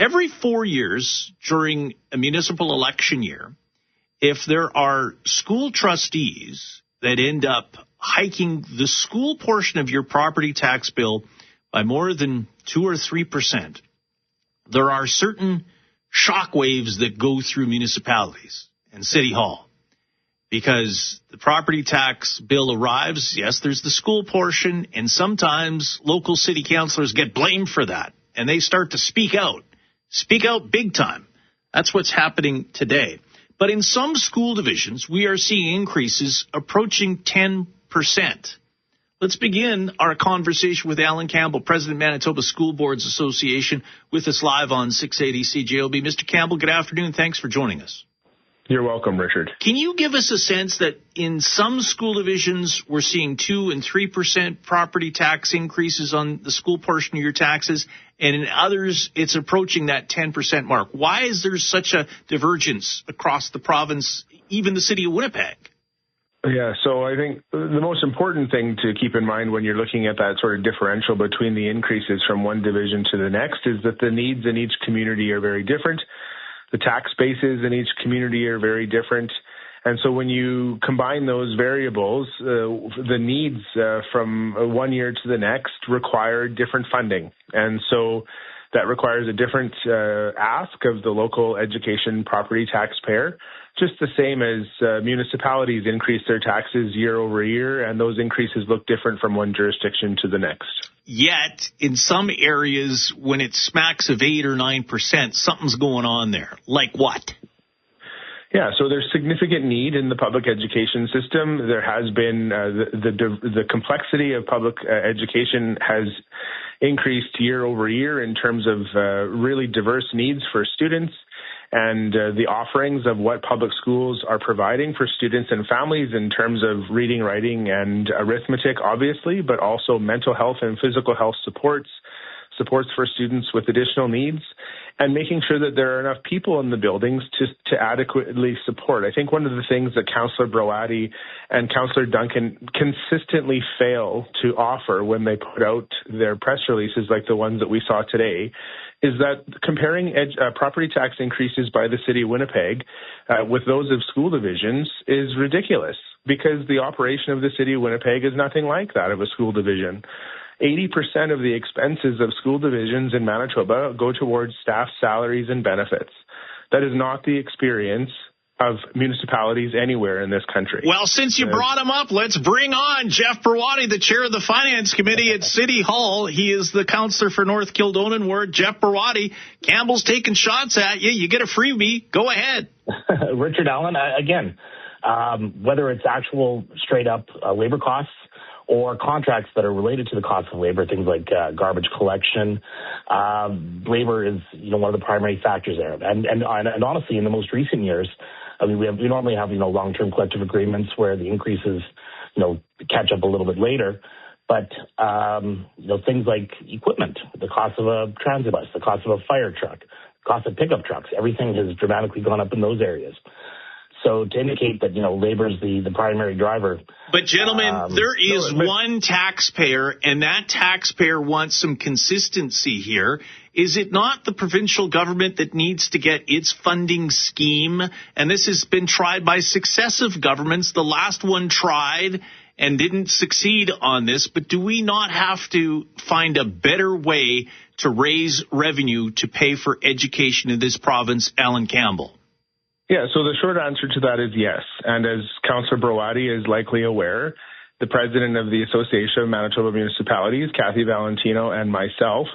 every 4 years during a municipal election year, if there are school trustees that end up hiking the school portion of your property tax bill by more than 2 or 3%, there are certain shockwaves that go through municipalities and City Hall. Because the property tax bill arrives, yes, there's the school portion, and sometimes local city councillors get blamed for that, and they start to speak out big time. That's what's happening today. But in some school divisions, we are seeing increases approaching 10%. Let's begin our conversation with Alan Campbell, President, Manitoba School Boards Association, with us live on 680 CJOB. Mr. Campbell, good afternoon. Thanks for joining us. You're welcome, Richard. Can you give us a sense that in some school divisions we're seeing 2 and 3% property tax increases on the school portion of your taxes, and in others it's approaching that 10% mark? Why is there such a divergence across the province, even the city of Winnipeg? Yeah, so I think the most important thing to keep in mind when you're looking at that sort of differential between the increases from one division to the next is that the needs in each community are very different. The tax bases in each community are very different. And so when you combine those variables, the needs from one year to the next require different funding. And so that requires a different ask of the local education property taxpayer, just the same as municipalities increase their taxes year over year, and those increases look different from one jurisdiction to the next. Yet, in some areas, when it smacks of 8 or 9%, something's going on there. Like what? Yeah, so there's significant need in the public education system. There has been the complexity of public education has increased year over year in terms of really diverse needs for students. And the offerings of what public schools are providing for students and families in terms of reading, writing, and arithmetic, obviously, but also mental health and physical health supports for students with additional needs, and making sure that there are enough people in the buildings to adequately support. I think one of the things that Councillor Broati and Councillor Duncan consistently fail to offer when they put out their press releases like the ones that we saw today is that comparing property tax increases by the City of Winnipeg with those of school divisions is ridiculous, because the operation of the City of Winnipeg is nothing like that of a school division. 80% of the expenses of school divisions in Manitoba go towards staff salaries and benefits. That is not the experience of municipalities anywhere in this country. Well, since you brought him up, let's bring on Jeff Broati, the chair of the Finance Committee at City Hall. He is the councillor for North Kildonan Ward. Jeff Broati, Campbell's taking shots at you. You get a freebie. Go ahead. Richard Allen, again, whether it's actual straight-up labor costs or contracts that are related to the cost of labor, things like garbage collection. Labor is, one of the primary factors there. And honestly, in the most recent years, I mean, we normally have, long-term collective agreements where the increases, catch up a little bit later. But, things like equipment, the cost of a transit bus, the cost of a fire truck, the cost of pickup trucks, everything has dramatically gone up in those areas. So to indicate that, labor is the primary driver. But, gentlemen, there is one taxpayer, and that taxpayer wants some consistency here. Is it not the provincial government that needs to get its funding scheme? And this has been tried by successive governments. The last one tried and didn't succeed on this. But do we not have to find a better way to raise revenue to pay for education in this province, Alan Campbell? Yeah, so the short answer to that is yes. And as Councillor Broati is likely aware, the president of the Association of Manitoba Municipalities, Kathy Valentino, and myself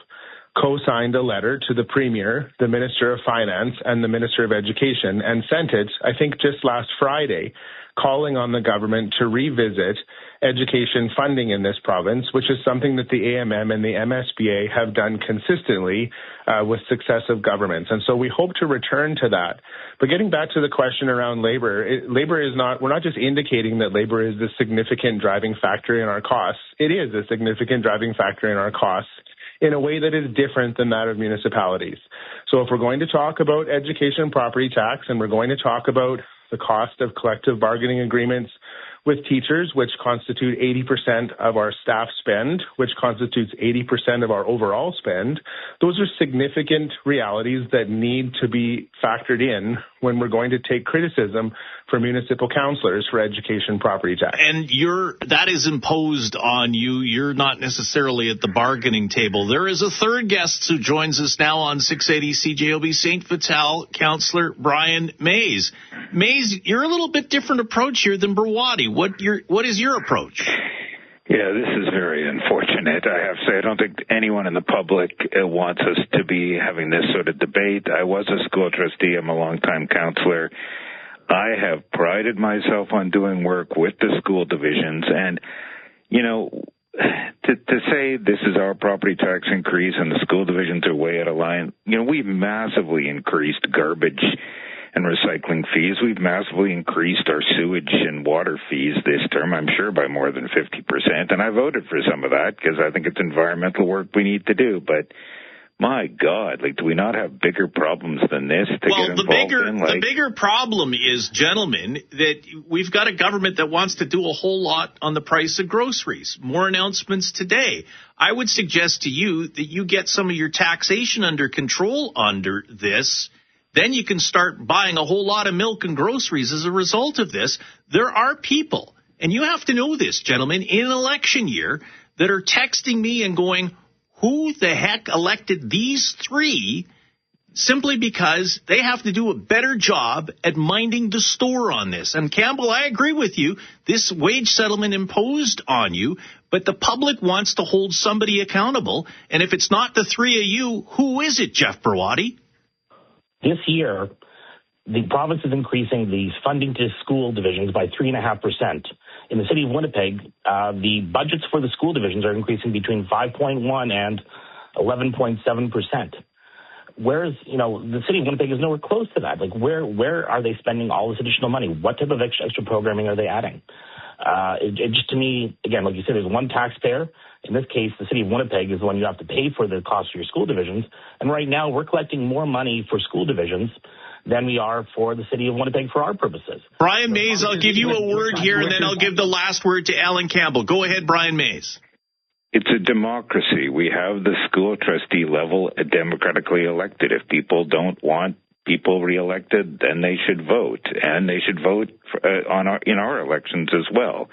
co-signed a letter to the Premier, the Minister of Finance, and the Minister of Education, and sent it, I think, just last Friday, calling on the government to revisit education funding in this province, which is something that the AMM and the MSBA have done consistently with successive governments. And so we hope to return to that. But getting back to the question around labor, we're not just indicating that labor is the significant driving factor in our costs. It is a significant driving factor in our costs in a way that is different than that of municipalities. So if we're going to talk about education property tax, and we're going to talk about the cost of collective bargaining agreements with teachers, which constitute 80% of our staff spend, which constitutes 80% of our overall spend. Those are significant realities that need to be factored in when we're going to take criticism from municipal councillors for education property tax. And that is imposed on you. You're not necessarily at the bargaining table. There is a third guest who joins us now on 680 CJOB, St. Vital, Councillor Brian Mays. Mays, you're a little bit different approach here than Brawadi. What is your approach? Yeah, this is very unfortunate. I have to say, I don't think anyone in the public wants us to be having this sort of debate. I was a school trustee. I'm a longtime counselor. I have prided myself on doing work with the school divisions. And, you know, to say this is our property tax increase and the school divisions are way out of line, you know, we've massively increased garbage and recycling fees. We've massively increased our sewage and water fees this term, I'm sure by more than 50%. And I voted for some of that because I think it's environmental work we need to do. But my God, do we not have bigger problems than this to get involved in? The bigger problem is, gentlemen, that we've got a government that wants to do a whole lot on the price of groceries. More announcements today. I would suggest to you that you get some of your taxation under control under this. Then you can start buying a whole lot of milk and groceries as a result of this. There are people, and you have to know this, gentlemen, in an election year that are texting me and going, who the heck elected these three, simply because they have to do a better job at minding the store on this. And Campbell, I agree with you. This wage settlement imposed on you, but the public wants to hold somebody accountable. And if it's not the three of you, who is it, Jeff Brawadi? This year, the province is increasing the funding to school divisions by 3.5%. In the city of Winnipeg, the budgets for the school divisions are increasing between 5.1 and 11.7%. Whereas, the city of Winnipeg is nowhere close to that. Where are they spending all this additional money? What type of extra programming are they adding? It just, to me, again, like you said, there's one taxpayer. In this case, the city of Winnipeg is the one you have to pay for the cost of your school divisions. And right now, we're collecting more money for school divisions than we are for the city of Winnipeg for our purposes. Brian Mays, I'll give you a word here, and then I'll give the last word to Alan Campbell. Go ahead, Brian Mays. It's a democracy. We have the school trustee level democratically elected. If people don't want people reelected, then they should vote, and they should vote in our elections as well.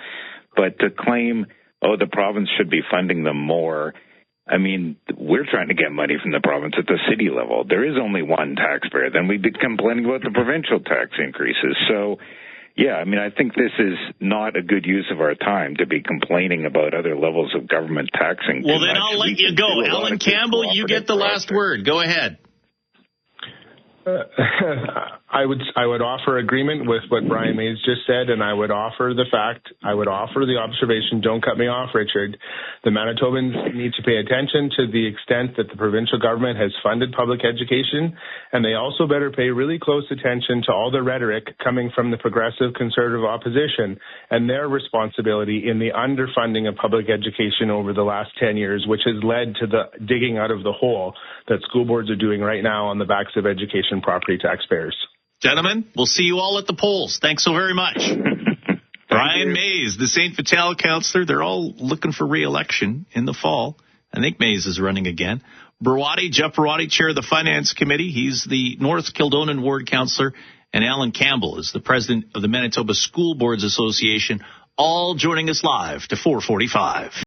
But to claim, the province should be funding them more, I mean, we're trying to get money from the province at the city level. There is only one taxpayer. Then we'd be complaining about the provincial tax increases. So, yeah, I mean, I think this is not a good use of our time to be complaining about other levels of government taxing. Well, then I'll let you go. Alan Campbell, you get the last word. Go ahead. I would offer agreement with what Brian Mays just said, and I would offer the observation, don't cut me off, Richard. The Manitobans need to pay attention to the extent that the provincial government has funded public education, and they also better pay really close attention to all the rhetoric coming from the progressive conservative opposition and their responsibility in the underfunding of public education over the last 10 years, which has led to the digging out of the hole that school boards are doing right now on the backs of education property taxpayers. Gentlemen, we'll see you all at the polls. Thanks so very much. Brian Mays, the St. Vital councillor. They're all looking for re-election in the fall. I think Mays is running again. Jeff Brawadi, chair of the Finance Committee. He's the North Kildonan Ward councillor. And Alan Campbell is the president of the Manitoba School Boards Association, all joining us live to 4:45.